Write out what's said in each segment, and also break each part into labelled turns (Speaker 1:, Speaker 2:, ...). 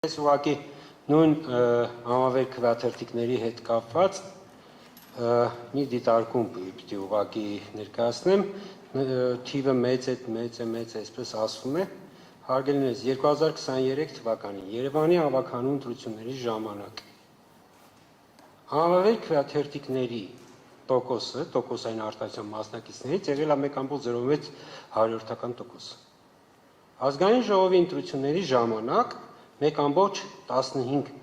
Speaker 1: Ես ուղղակի նույն համավեր քվեաթերթիկների հետ կապված մի դիտարկում պիտի ուղղակի ներկայացնեմ, թիվը մեծ է, այսպես ասվում է, հարգելիներս 2023 թվականին Երևանի ավականու ընտրությունների ժամանակ համավեր քվեաթերթիկների տոկոսը, տոկոսային արտահայտության մասնակիցներից եղել է 1,06%։ Ազգային ժողովի ընտրությունների ժամանակ 1,15%։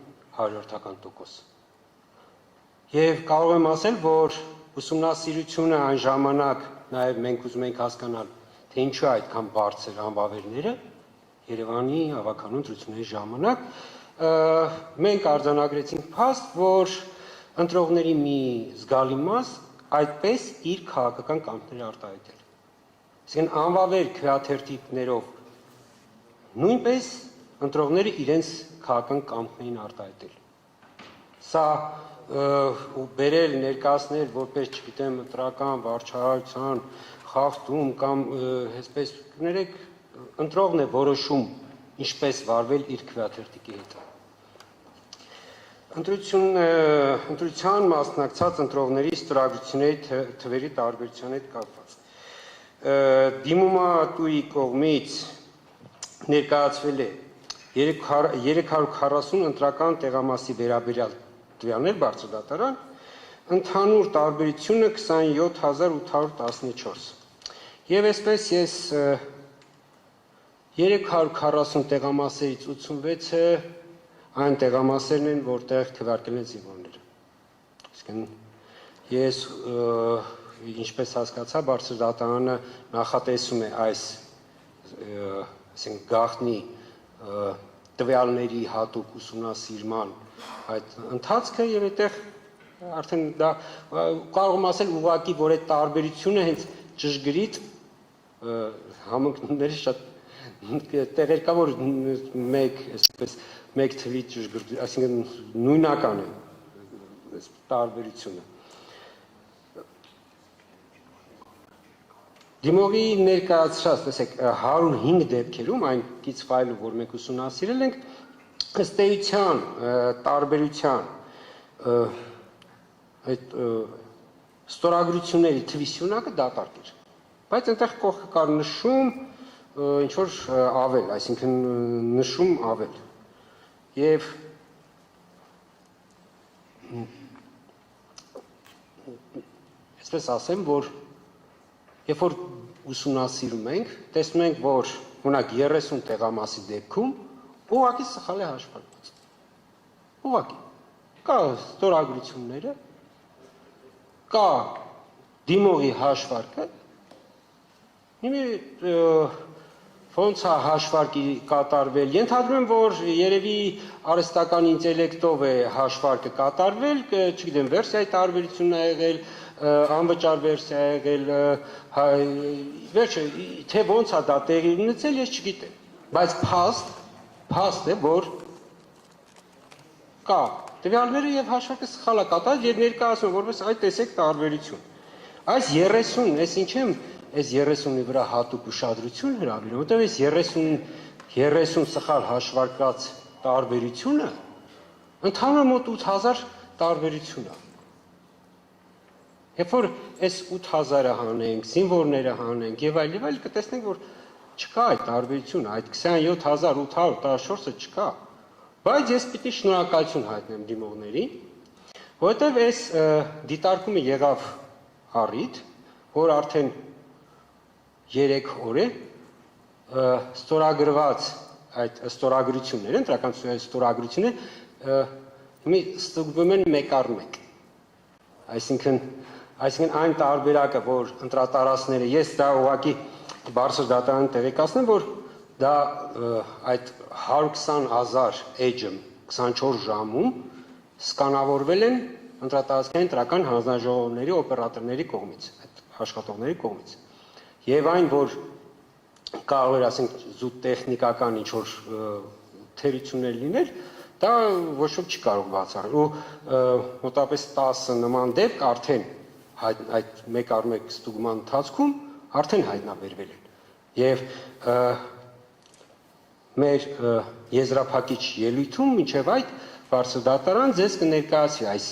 Speaker 1: Եվ կարող եմ ասել, որ ուսումնասիրությունը այն ժամանակ, նաև մենք ուզում ենք հասկանալ, թե ինչու այդքան բարձր անվավերները Երևանի ավականու ընտրությունների ժամանակ, մենք արձանագրեցինք փաստ, որ ընտրողների մի զգալի մաս այդպես իր քաղաքական կամքները արտահայտել։ Այսինքն անվավեր քվեաթերթիկներով նույնպես ընտրողները իրենց քաղաքական կամքն էին արտահայտել։ Սա բերել ներկայացնել որպես, չգիտեմ, ընտրական վարչահայության խախտում կամ այսպես կներեք, ընտրողն է որոշում ինչպես վարվել իր քվեաթերթիկի հետ։ Ընտրության մասնակցած ընտրողների ստորագրությունների թվերի տարբերության հետ կապված։ Դիմումատուի կողմից ներկայացվել է 340 ընտրական տեղամասի վերաբերյալ տվյալներ բարձրադատարան, ընդհանուր տարբերությունը 27814։ Եվ այսպես ես 340 տեղամասերից 86-ը այն տեղամասերն են, որտեղ քվեարկել են զինվորները։ Այսինքն ես ինչպես հասկացա, բարձրադատարանը նախատեսում է այս գաղտնի տվյալների հատուկ ուսումնասիրման այդ ընթացքը եւ այդտեղ արդեն դա կարող եմ ասել ուղղակի, որ այդ տարբերությունը հենց ճշգրիտ համընկնումների շատ տեղեր կա, որ մեկ թվի ճշգրիտ, այսինքն նույնական է տարբերությունը։ Դիմողի ներկայացրած, տեսեք, 105 դեպքերում այն կից ֆայլը, որ մենք ուսումնասիրել ենք, ըստ էության տարբերության այդ ստորագրությունների թվի սյունակը դատարկ էր, բայց այնտեղ կողքը կար նշում ինչ որ ավել, այսինքն նշում ավել։ Եվ այսպես ասեմ, որ երբ որ ուսումնասիրում ենք, տեսնում ենք, որ ունակ 30 տեղամասի դեպքում ուղղակի սխալ է հաշվարկված։ Ուղղակի կա ստորագրությունները, կա դիմողի հաշվարկը, ոնց է հաշվարկի կատարվել, ենթադրում եմ, որ երևի արհեստական ինտելեկտով է հաշվարկը կատարվել, չգիտեմ, վերսիայի տարբերությունն է եղել, անվճար վերսիա եղել, վերջը, թե ոնց է դա տեղի ունեցել, ես չգիտեմ, բայց փաստ է, որ կա տվյալները եւ հաշվարկը սխալ է կատարել եւ ներկայացնում որպես այդ տեսեք տարբերություն։ Այս 30, ես ինչ եմ այս 30-ի վրա հատուկ ուշադրություն հրավիրում, որտեղ այս 30 սխալ հաշվարկած տարբերությունը ընդհանուր մոտ 8000 տարբերություն է։ Երբ որ այս 8000-ը հանենք, զինվորները հանենք եւ այլ, կտեսնենք, որ չկա այդ տարբերությունը, այդ 27814-ը չկա։ Բայց ես պիտի շնորհակալություն հայտնեմ դիմողներին, որովհետեւ այս դիտարկումը եղավ առիթ, որ արդեն 3 օր է ստորագրված այդ ստորագրությունները, ընտրական ստորագրությունները ստուգվում են 1/1։ Այսինքն այն տարբերակը, որ ընտրատարածքները, ես դա ուղղակի բարձր դատարանը տեղեկացնեմ, որ դա այդ 120,000 էջը 24 ժամում սկանավորվել են ընտրատարածքային ընտրական հանձնաժողովների օպերատորների կողմից, այդ աշխատողների կողմից։ Եվ այն, որ կարող էր, ասենք, զուտ տեխնիկական ինչ-որ թերություններ լինել, դա ոչ ոք չի կարող բացառել։ Ու մոտավորապես 10 նման դեպք արդեն այդ 1/1 ստուգման ընթացքում արդեն հայտնաբերվել են։ Եվ մեր եզրափակիչ ելույթում, մինչև այդ բարձր դատարան ձեզ կներկայացվի այս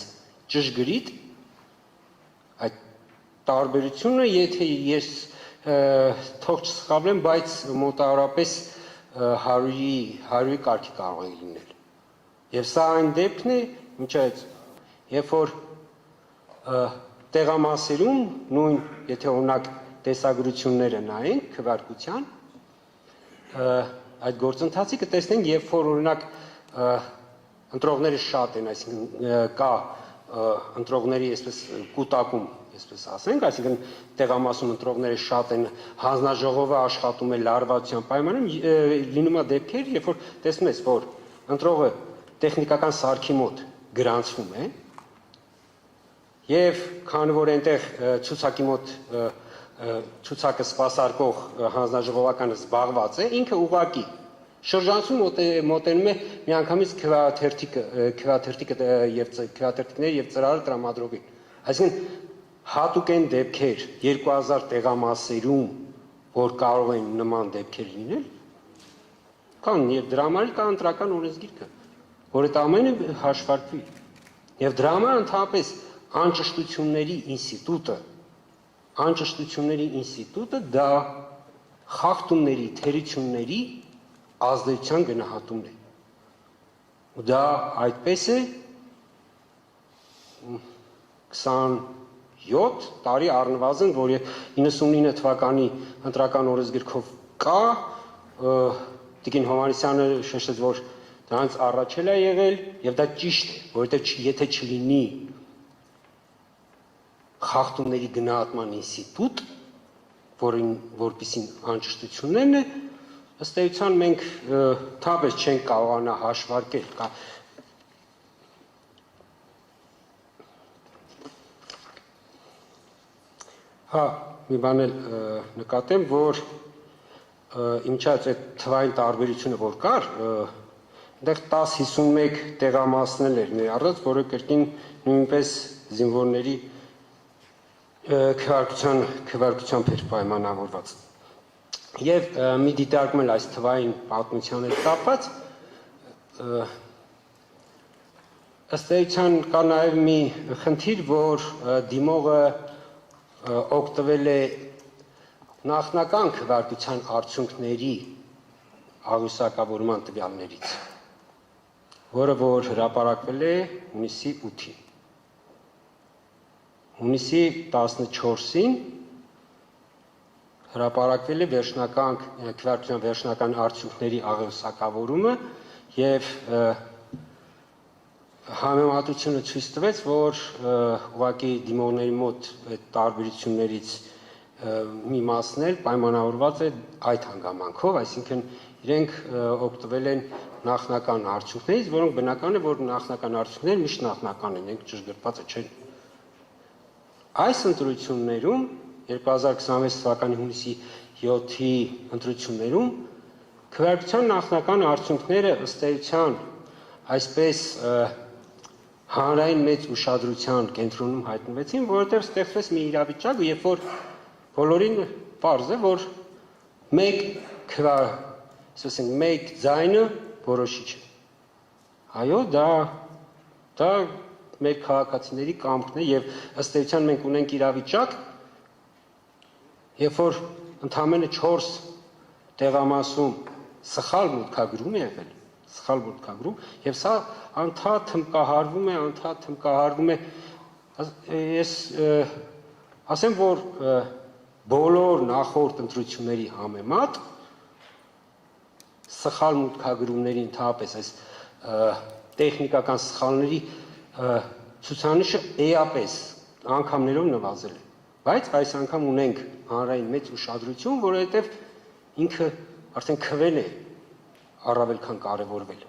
Speaker 1: ճշգրիտ այդ տարբերությունը, եթե ես թող չսխալվեմ, բայց մոտավորապես 100-ի կարգի կարող է լինել։ Եվ սա այն դեպքն է, մինչև երբ որ տեղամասերում նույն, եթե օրինակ տեսագրությունները նայենք քվեարկության, այդ գործընթացի կտեսնենք, երբ որ օրինակ ընտրողները շատ են, այսինքն կա ընտրողների այսպես կուտակում, այսպես ասենք, այսինքն տեղամասում ընտրողները շատ են, հանձնաժողովը աշխատում է լարվածության պայմաններում, լինում է դեպքեր, երբ որ տեսնում ես, որ ընտրողը տեխնիկական սարքի մոտ գրանցվում է, եւ քանի որ այնտեղ ցուցակի մոտ ցուցակը սպասարկող հանձնաժողովականը զբաղված է, ինքը ուղղակի շրջանցում մոտենում է միանգամից քվեաթերթիկները եւ ծրարը տրամադրողին։ Այսինքն հատուկ են դեպքեր 2000 տեղամասերում, որ կարող են նման դեպքեր լինել, կան եւ դրա համար կա ընտրական օրենսգիրքը, որ այդ ամենը հաշվարկվի։ Եվ դրա համար ընդհանրապես անճշտությունների ինստիտուտը դա խախտումների, թերությունների ազդեցության գնահատումն է։ Ու դա այդպես է 27 տարի առնվազն, որ 99 թվականի ընտրական օրենսգիրքով կա, Տիկին Հովհաննիսյանը շեշտեց, որ դրանից առաջ էլ է եղել, եւ դա ճիշտ է, որովհետեւ եթե չլինի խախտումների գնահատման ինստիտուտ, որպիսին անճշտություններն է, ըստ էության մենք թափես չենք կարողանա հաշվարկել։ Հա, մի բան էլ նկատեմ, որ ինչած այդ թվային տարբերությունը որ կար, այնտեղ 10-51 տեղամասներ էր ներառած, որը կրկին նույնպես զինվորների քվեարկությամբ էր պայմանավորված։ Եվ մի դիտարկում էլ այս թվային պատմության հետ կապված, ըստ էության կա նաև մի խնդիր, որ դիմողը օգտվել է նախնական քվեարկության արդյունքների աղյուսակավորման տվյալներից, որը որ հրապարակվել է հունիսի 8-ին։ Հունիսի 14-ին հրապարակվել է քվեարկության վերջնական արդյունքների աղյուսակավորումը եւ համեմատությունը ցույց տվեց, որ ուղղակի դիմողների մոտ այդ տարբերություններից մի մասն էլ պայմանավորված է այդ հանգամանքով, այսինքն իրենք օգտվել են նախնական արդյունքներից, որոնք բնական է, որ նախնական արդյունքները միշտ նախնական են, իրենք ճշգրտված չեն։ Այս ընտրություններում 2026 թվականի հունիսի 7-ի ընտրություններում քվեարկության նախնական արդյունքները ըստ էության այսպես հանրային մեծ ուշադրության կենտրոնում հայտնվեցին, որովհետև ստեղծվեց մի իրավիճակ, երբ որ բոլորին պարզ է, որ մեկ ձայնը որոշիչ է։ Այո, դա մեր քաղաքացիների կամքն է եւ ըստ էության մենք ունենք իրավիճակ, երբ որ ընդամենը 4 տեղամասում սխալ մուտքագրում է եղել, եւ սա անդադ թմկահարվում է, ես ասեմ, որ բոլոր նախորդ ընտրությունների համեմատ սխալ մուտքագրումների ընդհանրապես այս տեխնիկական սխալների ցուցանիշը էապես անգամներով նվազել է, բայց այս անգամ ունենք հանրային մեծ ուշադրություն, որովհետև ինքը արդեն քվեն է առավել քան կարևորվել։